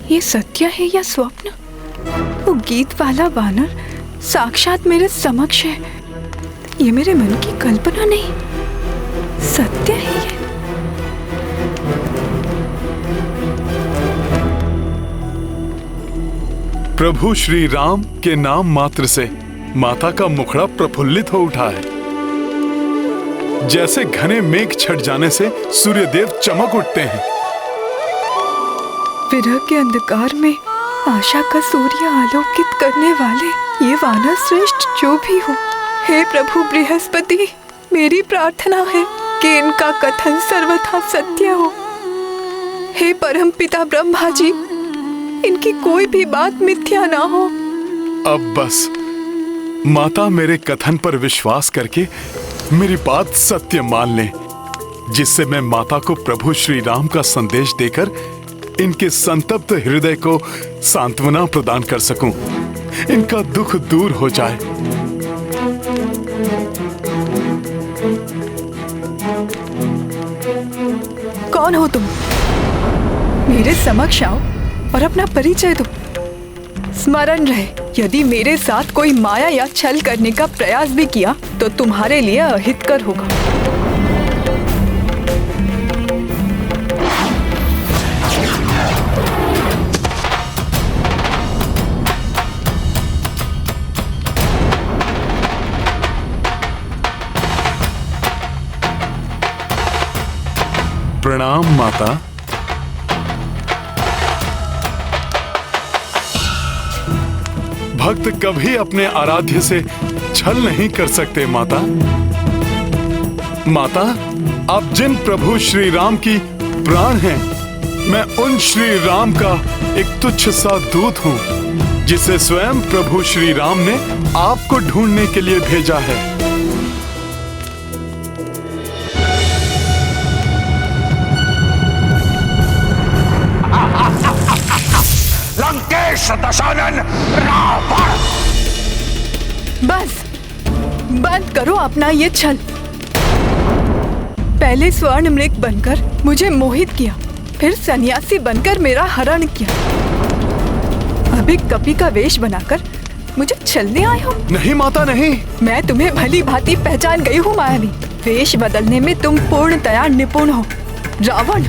ये सत्य है या स्वप्न? वो गीत वाला वानर साक्षात मेरे समक्ष है। ये मेरे मन की कल्पना नहीं, सत्य है ये। प्रभु श्री राम के नाम मात्र से माता का मुखड़ा प्रफुल्लित हो उठा है। जैसे घने मेघ छट जाने से सूर्यदेव चमक उठते हैं। विरह के अंधकार में आशा का सूर्य आलोकित करने वाले ये वानर श्रेष्ठ जो भी हो, हे प्रभु बृहस्पति, मेरी प्रार्थना है कि इनका कथन सर्वथा सत्य हो। हे परम पिता ब्रह्मा जी, इनकी कोई भी बात मिथ्या ना हो। अब बस माता मेरे कथन पर विश्वास करके मेरी बात सत्य मान लें, जिससे मैं माता को प्रभु श्री राम का संदेश देकर इनके संतप्त हृदय को सांत्वना प्रदान कर सकूं, इनका दुख दूर हो जाए। कौन हो तुम? मेरे समक्ष आओ और अपना परिचय दो। स्मरण रहे, यदि मेरे साथ कोई माया या छल करने का प्रयास भी किया तो तुम्हारे लिए अहितकर होगा। प्रणाम माता। भक्त कभी अपने आराध्य से छल नहीं कर सकते माता। माता, आप जिन प्रभु श्री राम की प्राण हैं, मैं उन श्री राम का एक तुच्छ सा दूत हूँ, जिसे स्वयं प्रभु श्री राम ने आपको ढूंढने के लिए भेजा है। लंकेश दशानन रावण! बस बंद करो अपना ये छल। पहले स्वर्ण मृग बनकर मुझे मोहित किया, फिर सन्यासी बनकर मेरा हरण किया, अभी कपि का वेश बनाकर मुझे छलने आए हो। नहीं माता, नहीं। मैं तुम्हें भली भांति पहचान गई हूँ मायावी। वेश बदलने में तुम पूर्णतया निपुण हो। रावण,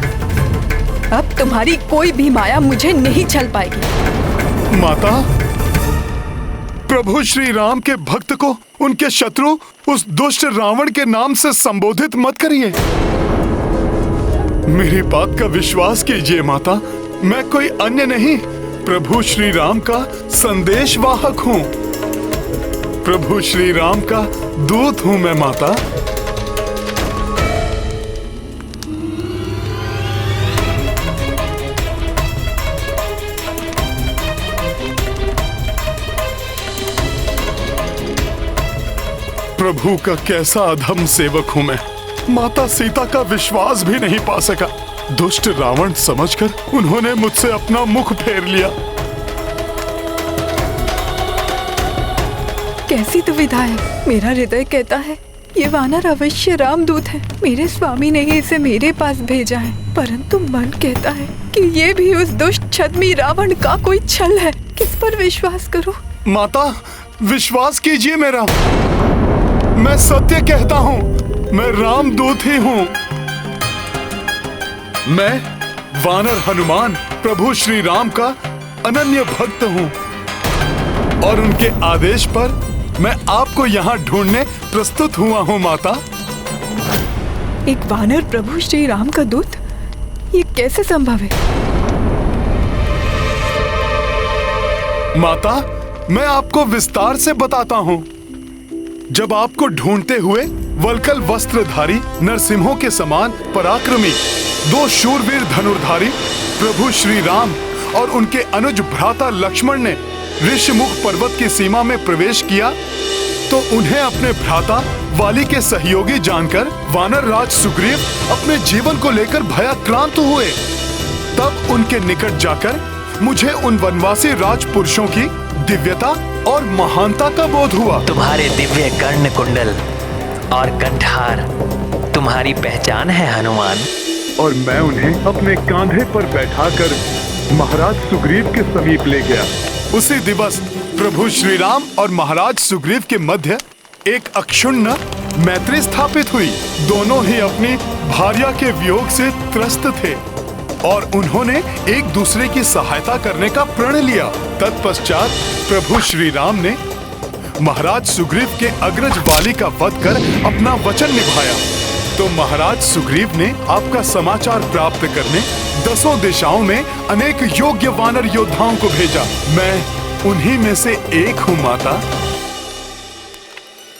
अब तुम्हारी कोई भी माया मुझे नहीं छल पाएगी। माता, प्रभु श्री राम के भक्त को उनके शत्रु उस दुष्ट रावण के नाम से संबोधित मत करिए। मेरी बात का विश्वास कीजिए माता, मैं कोई अन्य नहीं, प्रभु श्री राम का संदेशवाहक हूँ। प्रभु श्री राम का दूत हूँ मैं माता। प्रभु का कैसा अधम सेवक हूँ मैं। माता सीता का विश्वास भी नहीं पा सका। दुष्ट रावण समझकर उन्होंने मुझसे अपना मुख फेर लिया। कैसी दुविधा है। मेरा हृदय कहता है ये वानर अवश्य रामदूत है, मेरे स्वामी ने ही इसे मेरे पास भेजा है, परंतु मन कहता है कि ये भी उस दुष्ट छद्मी रावण का कोई छल है। किस पर विश्वास करूं? माता, विश्वास कीजिए मेरा, मैं सत्य कहता हूँ, मैं रामदूत ही हूँ। मैं वानर हनुमान प्रभु श्री राम का अनन्य भक्त हूँ और उनके आदेश पर मैं आपको यहाँ ढूंढने प्रस्तुत हुआ हूँ माता। एक वानर प्रभु श्री राम का दूत, ये कैसे संभव है? माता, मैं आपको विस्तार से बताता हूँ। जब आपको ढूंढते हुए वल्कल वस्त्रधारी नरसिंहों के समान पराक्रमी दो शूरवीर धनुर्धारी प्रभु श्री राम और उनके अनुज भ्राता लक्ष्मण ने ऋषमुख पर्वत की सीमा में प्रवेश किया, तो उन्हें अपने भ्राता वाली के सहयोगी जानकर वानर राज सुग्रीव अपने जीवन को लेकर भयाक्रांत हुए। तब उनके निकट जाकर मुझे उन वनवासी राजपुरुषों की दिव्यता और महानता का बोध हुआ। तुम्हारे दिव्य कर्ण कुंडल और कंठार तुम्हारी पहचान है हनुमान। और मैं उन्हें अपने कांधे पर बैठाकर महाराज सुग्रीव के समीप ले गया। उसी दिवस प्रभु श्री राम और महाराज सुग्रीव के मध्य एक अक्षुण्ण मैत्री स्थापित हुई। दोनों ही अपनी भार्या के वियोग से त्रस्त थे और उन्होंने एक दूसरे की सहायता करने का प्रण लिया। तत्पश्चात प्रभु श्री राम ने महाराज सुग्रीव के अग्रज वाली का वध कर अपना वचन निभाया। तो महाराज सुग्रीव ने आपका समाचार प्राप्त करने 10 दिशाओं में अनेक योग्य वानर योद्धाओं को भेजा। मैं उन्हीं में से एक हूँ माता,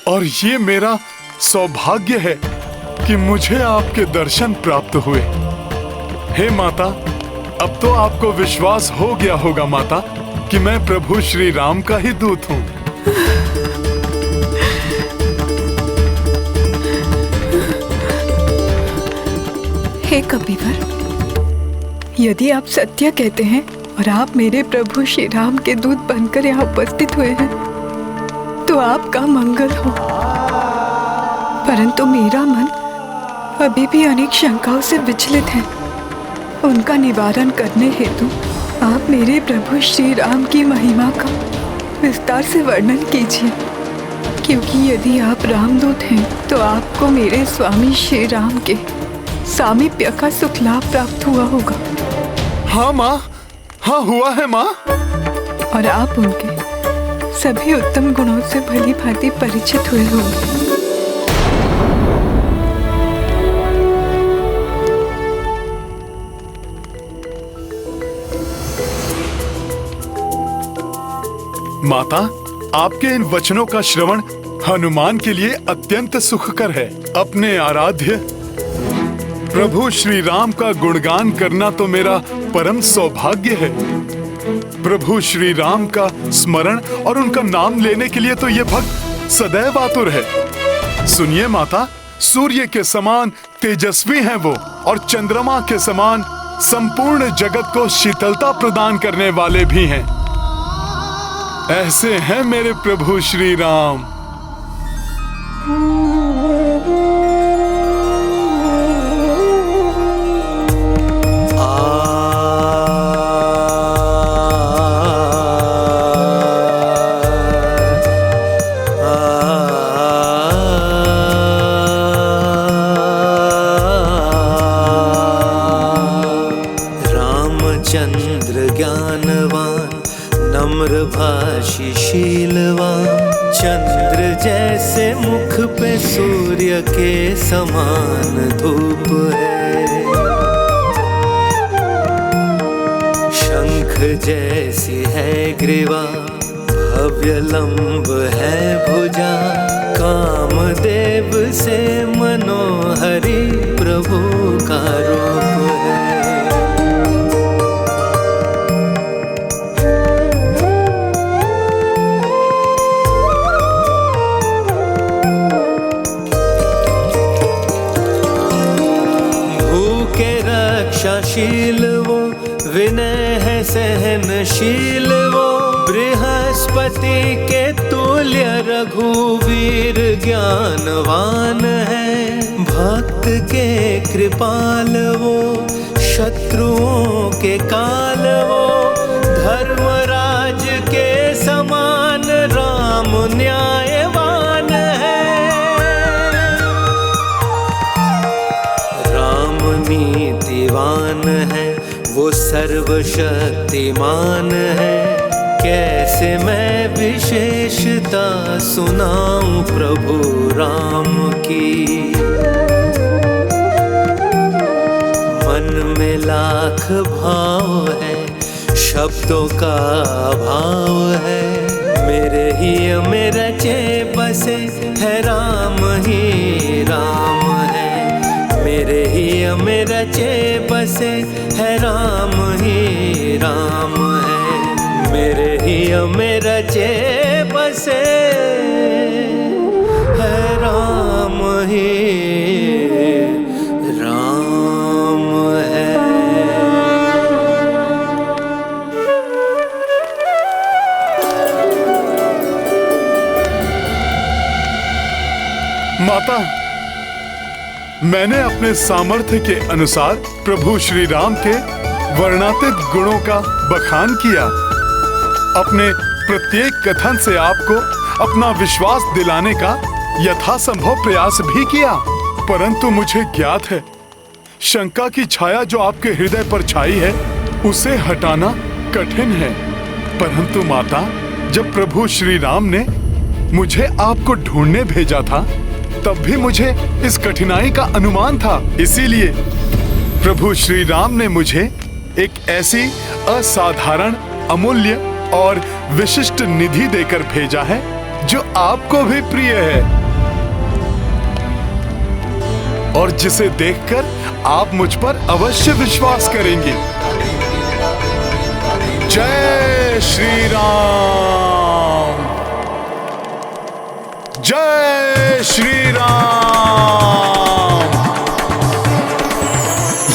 और ये मेरा सौभाग्य है कि मुझे आपके दर्शन प्राप्त हुए। हे माता, अब तो आपको विश्वास हो गया होगा माता कि मैं प्रभु श्री राम का ही दूत हूँ। हे कपिवर, यदि आप सत्य कहते हैं और आप मेरे प्रभु श्री राम के दूत बनकर यहाँ उपस्थित हुए हैं, तो आपका मंगल हो। परंतु मेरा मन अभी भी अनेक शंकाओं से विचलित है। उनका निवारण करने हेतु आप मेरे प्रभु श्री राम की महिमा का विस्तार से वर्णन कीजिए, क्योंकि यदि आप रामदूत हैं तो आपको मेरे स्वामी श्री राम के सामीप्य का सुख लाभ प्राप्त हुआ होगा। हाँ माँ, हाँ हुआ है माँ। और आप उनके सभी उत्तम गुणों से भली भांति परिचित हुए होंगे। माता, आपके इन वचनों का श्रवण हनुमान के लिए अत्यंत सुखकर है। अपने आराध्य प्रभु श्री राम का गुणगान करना तो मेरा परम सौभाग्य है। प्रभु श्री राम का स्मरण और उनका नाम लेने के लिए तो ये भक्त सदैव आतुर है। सुनिए माता, सूर्य के समान तेजस्वी हैं वो और चंद्रमा के समान संपूर्ण जगत को शीतलता प्रदान करने वाले भी हैं। ऐसे हैं मेरे प्रभु श्री राम। चंद्र ज्ञानवान नम्र भाषी शीलवान, चंद्र जैसे मुख पे सूर्य के समान धूप है। शंख जैसी है ग्रीवा, भव्य लंब है भुजा, कामदेव से मनोहरी प्रभु का रूप है। शील वो विनय है सहनशील वो, बृहस्पति के तुल्य रघुवीर ज्ञानवान है। भक्त के कृपाल वो, शत्रुओं के काल वो, धर्मराज के समान राम न्यायवान है। राम नीतिवान है वो, सर्वशक्तिमान है। कैसे मैं विशेषता सुनाऊं प्रभु राम की। मन में लाख भाव है, शब्दों का अभाव है। मेरे ही में रचे बसे है राम ही राम है। मेरे ही में रचे बसे है राम ही राम है। मेरे ही में रचे बसे है राम ही राम है। माता, मैंने अपने सामर्थ्य के अनुसार प्रभु श्री राम के वर्णातीत गुणों का बखान किया। अपने प्रत्येक कथन से आपको अपना विश्वास दिलाने का यथासंभव प्रयास भी किया, परंतु मुझे ज्ञात है शंका की छाया जो आपके हृदय पर छाई है उसे हटाना कठिन है। परंतु माता, जब प्रभु श्री राम ने मुझे आपको ढूंढने भेजा था तब भी मुझे इस कठिनाई का अनुमान था। इसीलिए प्रभु श्री राम ने मुझे एक ऐसी असाधारण, अमूल्य और विशिष्ट निधि देकर भेजा है जो आपको भी प्रिय है और जिसे देखकर आप मुझ पर अवश्य विश्वास करेंगे। जय श्री राम, जय श्री राम।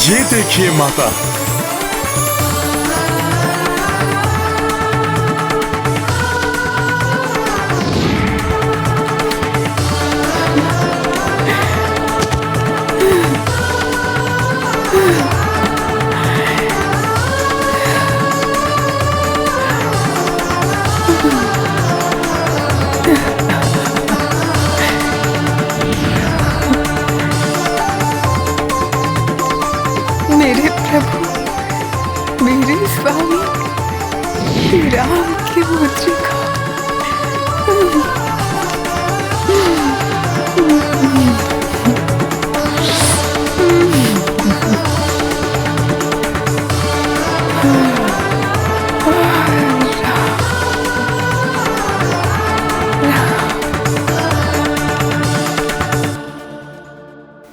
ये देखिए माता,